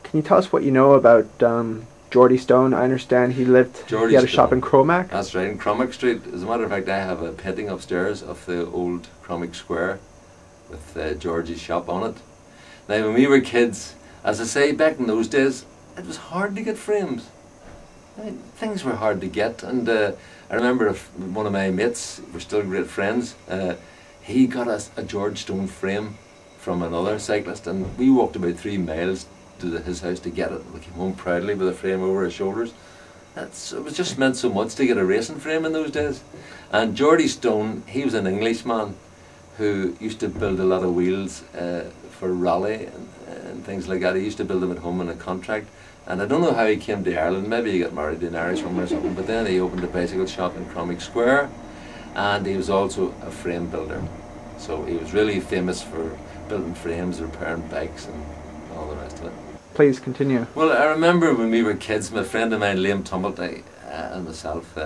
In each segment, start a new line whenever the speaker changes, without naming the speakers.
Can you tell us what you know about Geordie Stone? I understand he had a shop in Cromack.
That's right, in Cromack Street. As a matter of fact, I have a painting upstairs of the old Cromack Square with Georgie's shop on it. Now, when we were kids, as I say, back in those days, it was hard to get frames. I mean, things were hard to get, and I remember one of my mates, we're still great friends, he got us a George Stone frame from another cyclist, and we walked about 3 miles to his house to get it. We came home proudly with a frame over his shoulders. It was just meant so much to get a racing frame in those days. And Geordie Stone, he was an Englishman who used to build a lot of wheels for rally and things like that. He used to build them at home on a contract. And I don't know how he came to Ireland. Maybe he got married to an Irish woman or something. But then he opened a bicycle shop in Cromack Square, and he was also a frame builder. So he was really famous for building frames, repairing bikes, and all the rest of it.
Please continue.
Well, I remember when we were kids, my friend of mine, Liam Tumblety, and myself,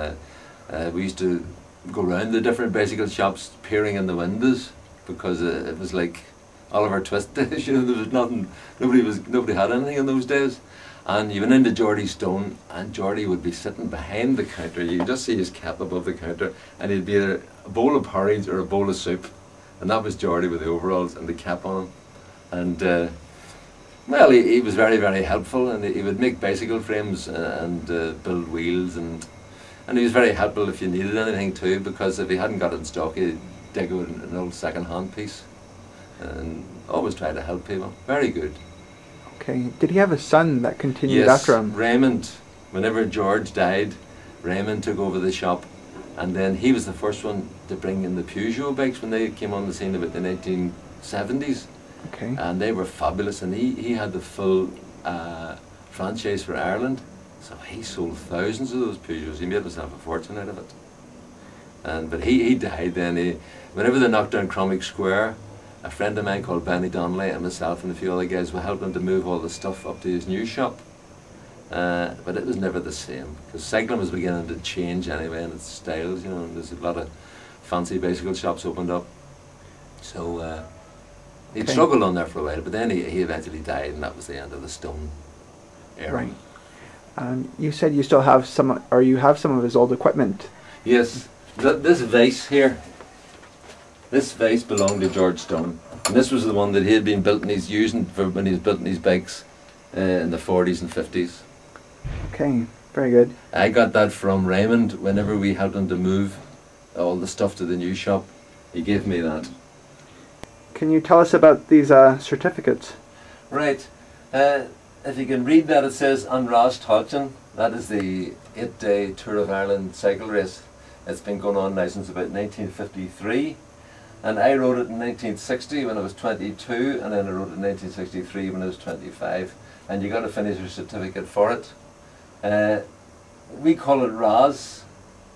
we used to go around the different bicycle shops peering in the windows, because it was like Oliver Twist days. You know, there was nothing, nobody had anything in those days. And you went into Geordie Stone, and Geordie would be sitting behind the counter. You could just see his cap above the counter, and he'd be either a bowl of porridge or a bowl of soup, and that was Geordie with the overalls and the cap on him. And well, he was very, very helpful, and he would make bicycle frames and build wheels, and he was very helpful if you needed anything too, because if he hadn't got it in stock, he'd dig out an old second-hand piece, and always try to help people. Very good.
Okay. Did he have a son that continued after him?
Yes, Raymond. Whenever George died, Raymond took over the shop, and then he was the first one to bring in the Peugeot bikes when they came on the scene about the 1970s.
Okay.
And they were fabulous, and he had the full franchise for Ireland, so he sold thousands of those Peugeots. He made himself a fortune out of it. But he died then. Whenever they knocked down Cromack Square, a friend of mine called Benny Donnelly and myself and a few other guys were helping him to move all the stuff up to his new shop. But it was never the same, because cycling was beginning to change anyway in its styles, you know, and there's a lot of fancy bicycle shops opened up. So he'd struggled on there for a while, but then he eventually died, and that was the end of the Stone era.
Right. You said you still have some, or you have some of his old equipment.
Yes. This vase here, this vase belonged to George Stone, and this was the one that he had been built and he's using for when he was building his bikes in the 40s and 50s.
Okay, very good.
I got that from Raymond whenever we helped him to move all the stuff to the new shop. He gave me that.
Can you tell us about these certificates?
Right. If you can read that, it says An Ras Táilteann. That is the 8-day Tour of Ireland cycle race. It's been going on now since about 1953. And I wrote it in 1960 when I was 22, and then I wrote it in 1963 when I was 25. And you got to finish your certificate for it. We call it RAS.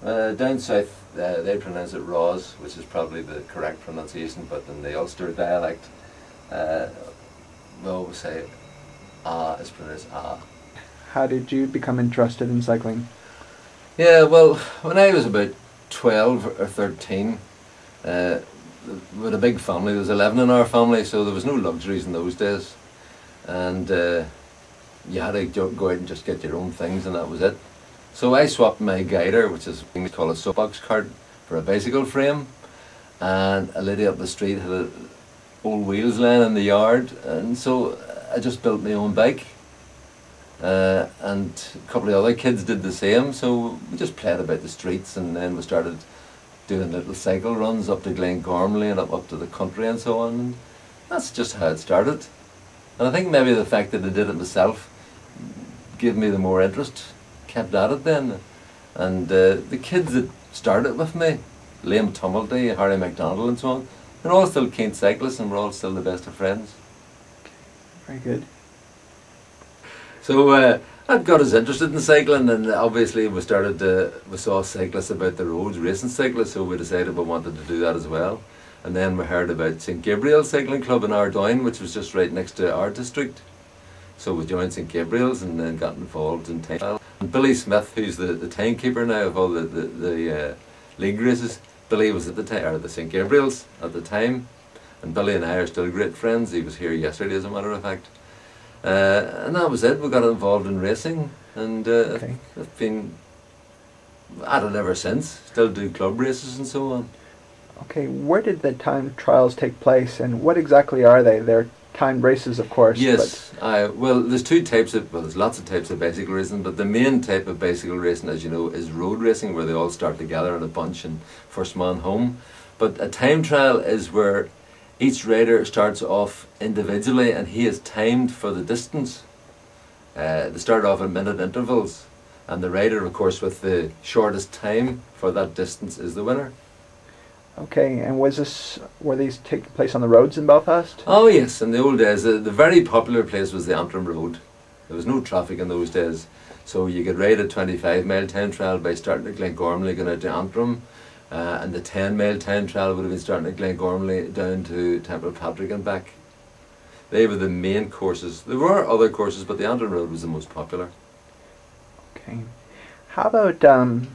Down south they pronounce it RAS, which is probably the correct pronunciation, but in the Ulster dialect we always say is pronounced ah.
How did you become interested in cycling?
Yeah, well, when I was about 12 or 13, with a big family, there was 11 in our family, so there was no luxuries in those days, and you had to go out and just get your own things, and that was it. So I swapped my guider, which is what we call a soapbox cart, for a bicycle frame, and a lady up the street had old wheels laying in the yard, and so I just built my own bike. And a couple of other kids did the same, so we just played about the streets, and then we started doing little cycle runs up to Glengormley and up to the country and so on, and that's just how it started. And I think maybe the fact that I did it myself gave me the more interest, kept at it then. And the kids that started with me, Liam Tumblety, Harry MacDonald and so on, they're all still keen cyclists, and we're all still the best of friends.
Very good.
So that got us interested in cycling, and obviously we saw cyclists about the roads, racing cyclists, so we decided we wanted to do that as well. And then we heard about St Gabriel's Cycling Club in Ardoyne, which was just right next to our district. So we joined St Gabriel's and then got involved in time. And Billy Smith, who's the timekeeper now of all the league races, Billy was at the time, or the St Gabriel's at the time, and Billy and I are still great friends. He was here yesterday, as a matter of fact. And that was it. We got involved in racing, and I've been at it ever since. Still do club races and so on.
Okay, where did the time trials take place, and what exactly are they? They're timed races, of course.
Yes, well, there's two types of, well, there's lots of types of bicycle racing, but the main type of bicycle racing, as you know, is road racing, where they all start together in a bunch and first man home. But a time trial is where each rider starts off individually and he is timed for the distance. They start off at minute intervals, and the rider, of course, with the shortest time for that distance is the winner.
Okay, and were these taking place on the roads in Belfast?
Oh yes, in the old days, the very popular place was the Antrim Road. There was no traffic in those days, so you could ride a 25-mile time trial by starting at Glengormley going out to Antrim, and the 10-mile time trial would have been starting at Glengormley down to Templepatrick and back. They were the main courses. There were other courses, but the Antrim Road was the most popular.
Okay. How about, on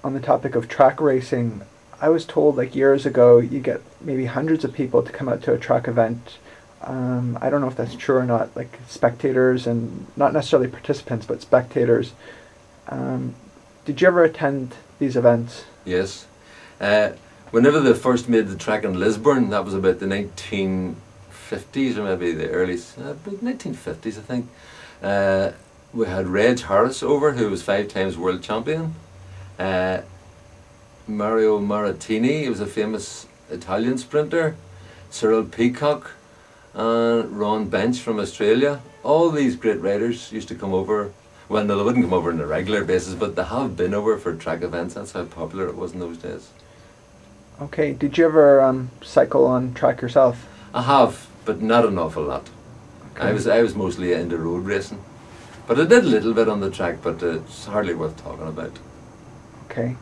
the topic of track racing, I was told like years ago you get maybe hundreds of people to come out to a track event. I don't know if that's true or not, like spectators and not necessarily participants, but spectators. Did you ever attend these events?
Yes. Whenever they first made the track in Lisburn, that was about the 1950s or maybe the early 1950s, I think. We had Reg Harris over, who was 5 times world champion. Mario Maratini, he was a famous Italian sprinter. Cyril Peacock, and Ron Bench from Australia. All these great riders used to come over. Well, no, they wouldn't come over on a regular basis, but they have been over for track events. That's how popular it was in those days.
Okay, did you ever cycle on track yourself?
I have, but not an awful lot.
Okay.
I was mostly into road racing, but I did a little bit on the track, but it's hardly worth talking about.
Okay.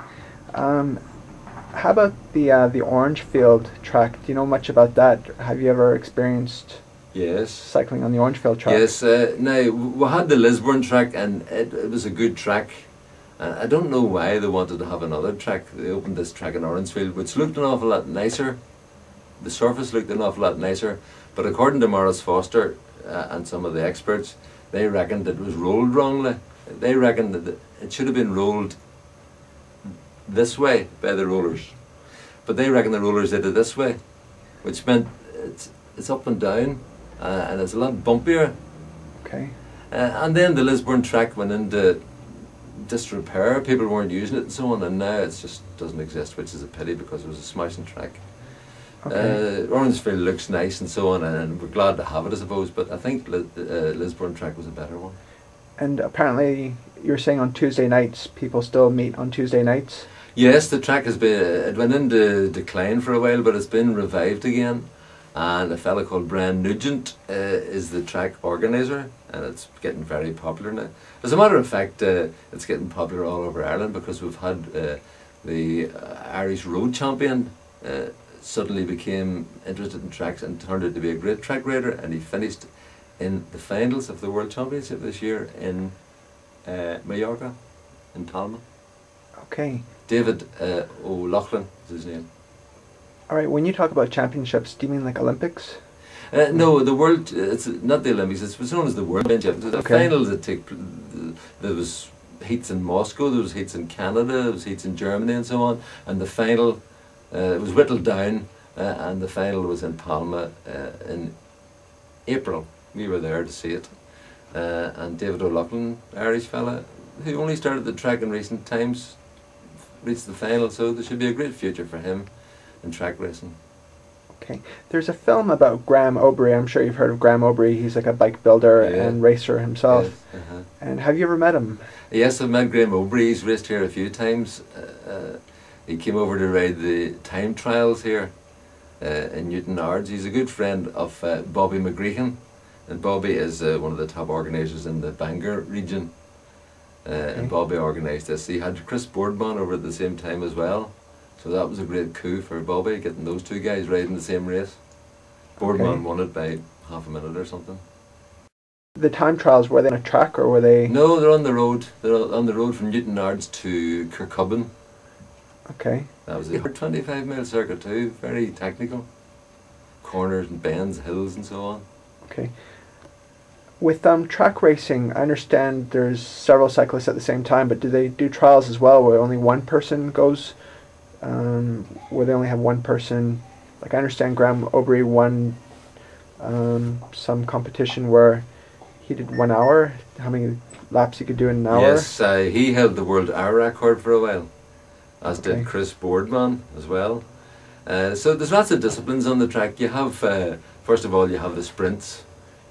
How about the Orange Field track? Do you know much about that? Have you ever experienced cycling on the Orange Field track?
Yes. Now, we had the Lisburn track, and it was a good track. I don't know why they wanted to have another track. They opened this track in Orangefield, which looked an awful lot nicer. The surface looked an awful lot nicer, but according to Maurice Foster and some of the experts, they reckoned it was rolled wrongly. They reckoned that it should have been rolled this way by the rollers, but they reckon the rollers did it this way, which meant it's up and down, and it's a lot bumpier.
Okay.
And then the Lisburn track went into disrepair. People weren't using it and so on, and now it just doesn't exist, which is a pity because it was a smashing track. Okay. Orangefield looks nice and so on, and we're glad to have it, I suppose, but I think Lisburn track was a better one. And
apparently you're saying on Tuesday nights people still meet on Tuesday nights?
Yes, the track has been, it went into decline for a while, but it's been revived again, and a fellow called Brian Nugent is the track organiser, and it's getting very popular now. As a matter of fact, it's getting popular all over Ireland, because we've had the Irish road champion suddenly became interested in tracks and turned out to be a great track rider, and he finished in the finals of the World Championship this year in Mallorca, in Palma.
Okay.
David O'Loughlin is his name.
Alright, when you talk about championships, do you mean like Olympics?
No, the World, it's not the Olympics, it's known as the World Championship. The finals that there was heats in Moscow, there was heats in Canada, there was heats in Germany and so on, and the final, it was whittled down, and the final was in Palma in April. We were there to see it. And David O'Loughlin, Irish fella, who only started the track in recent times, reached the final, so there should be a great future for him in track racing.
Okay. There's a film about Graham Obry. I'm sure you've heard of Graham Obry. He's like a bike builder and racer himself. Yes. And have you ever met him?
Yes, I've met Graham Obry. He's raced here a few times. He came over to ride the time trials here in Newtownards. He's a good friend of Bobby McGreehan, and Bobby is one of the top organisers in the Bangor region. And Bobby organised this. He had Chris Boardman over at the same time as well. So that was a great coup for Bobby, getting those two guys riding the same race. Boardman won it by half a minute or something. The
time trials, were they on a track or were they...?
No, they're on the road. They're on the road from Newtownards to Kirkcudbright.
Okay.
That was a 25-mile circuit too, very technical. Corners and bends, hills and so on.
Okay. With track racing, I understand there's several cyclists at the same time, but do they do trials as well where only one person goes, where they only have one person? Like I understand Graham Aubrey won some competition where he did 1 hour. How many laps he could do in an hour?
Yes, he held the world hour record for a while, as
Okay.
did Chris Boardman as well. So there's lots of disciplines on the track. You have, first of all, you have the sprints,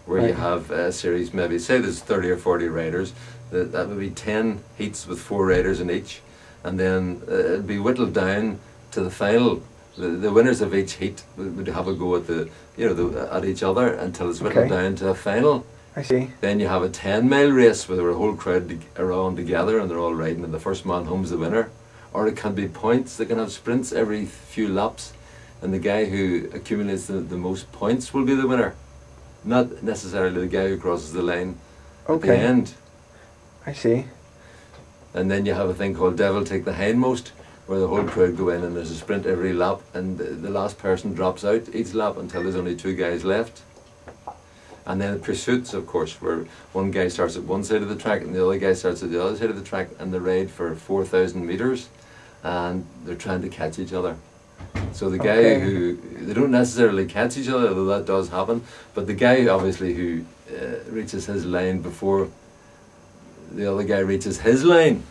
where you
Right.
have a series, maybe, say there's 30 or 40 riders, that would be 10 heats with 4 riders in each, and then it'd be whittled down to the final. The winners of each heat would have a go at at each other until it's whittled
Okay.
down to a final.
I see.
Then you have a 10-mile race where there are a whole crowd around together and they're all riding, and the first man home's the winner. Or it can be points. They can have sprints every few laps, and the guy who accumulates the most points will be the winner, not necessarily the guy who crosses the line at the
Okay.
end.
I see.
And then you have a thing called Devil Take the Hindmost, where the whole crowd go in and there's a sprint every lap, and the last person drops out each lap until there's only 2 guys left. And then pursuits, of course, where one guy starts at one side of the track and the other guy starts at the other side of the track, and they ride for 4,000 metres, and they're trying to catch each other. So the guy
Okay.
who, they don't necessarily catch each other, although that does happen, but the guy obviously who reaches his line before the other guy reaches his line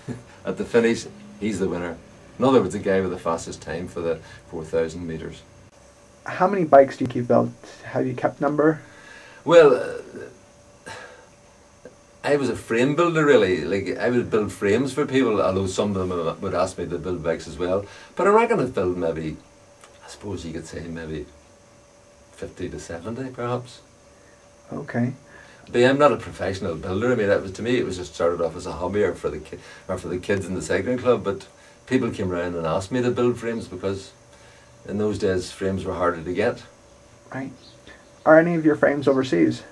at the finish, he's the winner. In other words, the guy with the fastest time for the 4,000 metres.
How many bikes do you keep built? Have you kept number?
Well, I was a frame builder really. Like, I would build frames for people, although some of them would ask me to build bikes as well. But I reckon I've built maybe, I suppose you could say maybe 50 to 70 perhaps.
Okay.
But I'm not a professional builder. I mean, to me it was just started off as a hobby or for the kids in the cycling club. But people came around and asked me to build frames because in those days frames were harder to get.
Right. Are any of your frames overseas?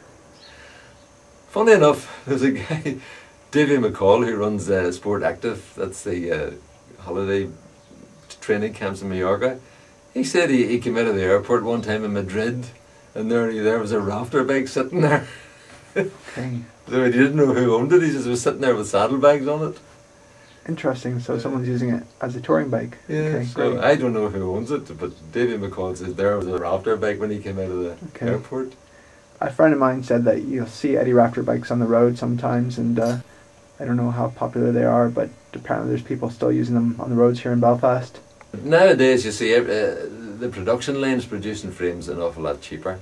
Funny enough, there's a guy, Davy McCall, who runs Sport Active. That's the holiday training camps in Mallorca. He said he came out of the airport one time in Madrid, and there was a Rafter bike sitting there.
Okay.
So he didn't know who owned it. He just was sitting there with saddlebags on it.
Interesting. So someone's using it as a touring bike.
Yeah.
Okay,
So
great.
I don't know who owns it, but Davy McCall says there was a Rafter bike when he came out of the
Okay.
airport.
A friend of mine said that you'll see Eddy Rafter bikes on the road sometimes, and I don't know how popular they are, but apparently there's people still using them on the roads here in Belfast.
Nowadays, you see, the production line's producing frames an awful lot cheaper.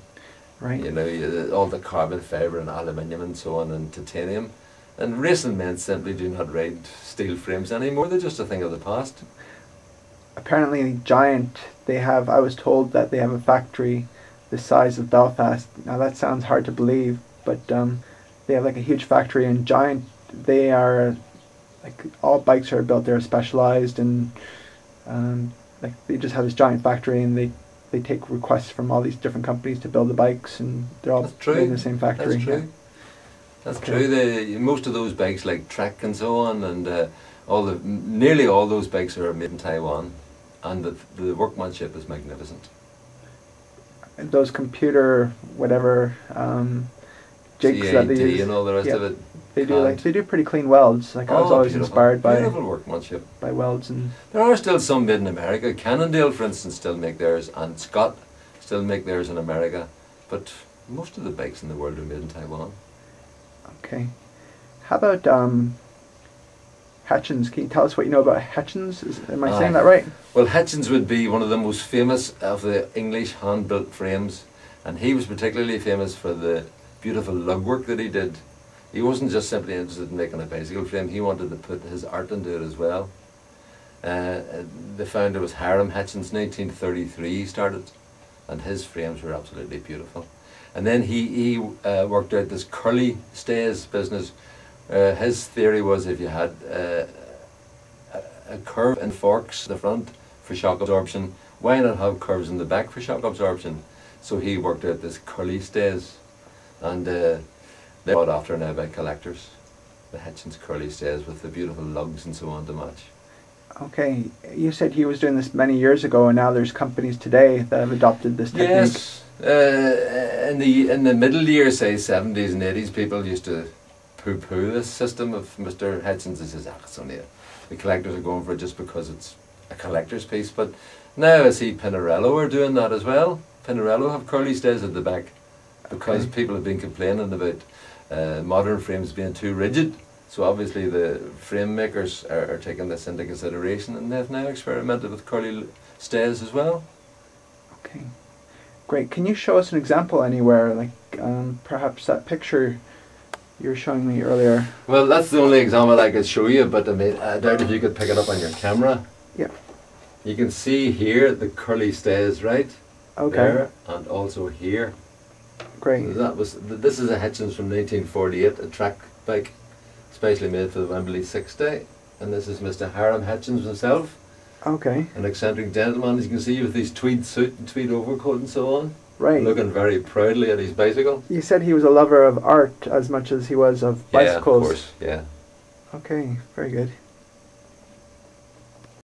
Right.
You know, all the carbon fibre and aluminium and so on and titanium. And racing men simply do not ride steel frames anymore. They're just a thing of the past.
Apparently Giant, I was told that they have a factory the size of Belfast. Now that sounds hard to believe, but they have like a huge factory, and Giant, they are, like, all bikes are built there, specialized, and like they just have this giant factory, and they take requests from all these different companies to build the bikes, and they're all
That's true.
made in the same factory.
That's true.
Yeah.
That's
Okay.
true. Most of those bikes, like Trek and so on, and nearly all those bikes are made in Taiwan, and the workmanship is magnificent.
And those computer whatever jigs that they
CAT
use,
and all the rest
yeah,
of it.
they do
hand.
they do pretty clean welds. Like I was always
Beautiful.
inspired
Beautiful workmanship.
by welds, and
There are still some made in America. Cannondale, for instance, still make theirs, and Scott still make theirs in America. But most of the bikes in the world are made in Taiwan.
okay. How about Hutchins? Can you tell us what you know about Hutchins? Am I saying that right?
Well, Hitchens would be one of the most famous of the English hand-built frames, and he was particularly famous for the beautiful lug work that he did. He wasn't just simply interested in making a bicycle frame, he wanted to put his art into it as well. The founder was Hiram Hitchens, 1933 he started, and his frames were absolutely beautiful. And then he worked out this curly stays business. His theory was if you had a curve in forks in the front for shock absorption, why not have curves in the back for shock absorption? So he worked out this curly stays, and they're bought after now by collectors. The Hitchens curly stays with the beautiful lugs and so on to match.
Okay, you said he was doing this many years ago, and now there's companies today that have adopted this technique.
Yes, In the middle years, say 70s and 80s, people used to poo-poo this system of Mr. Hitchens. They says, it's only the collectors are going for it just because it's a collector's piece. But now I see Pinarello are doing that as well. Pinarello have curly stays at the back because people have been complaining about modern frames being too rigid. So obviously the frame makers are taking this into consideration, and they've now experimented with curly stays as well.
Okay, great. Can you show us an example anywhere, like perhaps that picture you were showing me earlier?
Well, that's the only example I could show you, but I doubt if you could pick it up on your camera.
Yeah.
You can see here the curly stays, right?
Okay.
There, and also here.
Great.
This is a Hitchens from 1948, a track bike, specially made for the Wembley 6 Day. And this is Mr. Hiram Hitchens himself.
Okay.
An eccentric gentleman, as you can see, with his tweed suit and tweed overcoat and so on.
Right.
Looking very proudly at his bicycle.
You said he was a lover of art as much as he was of bicycles.
Yeah, of course, yeah.
Okay, very good.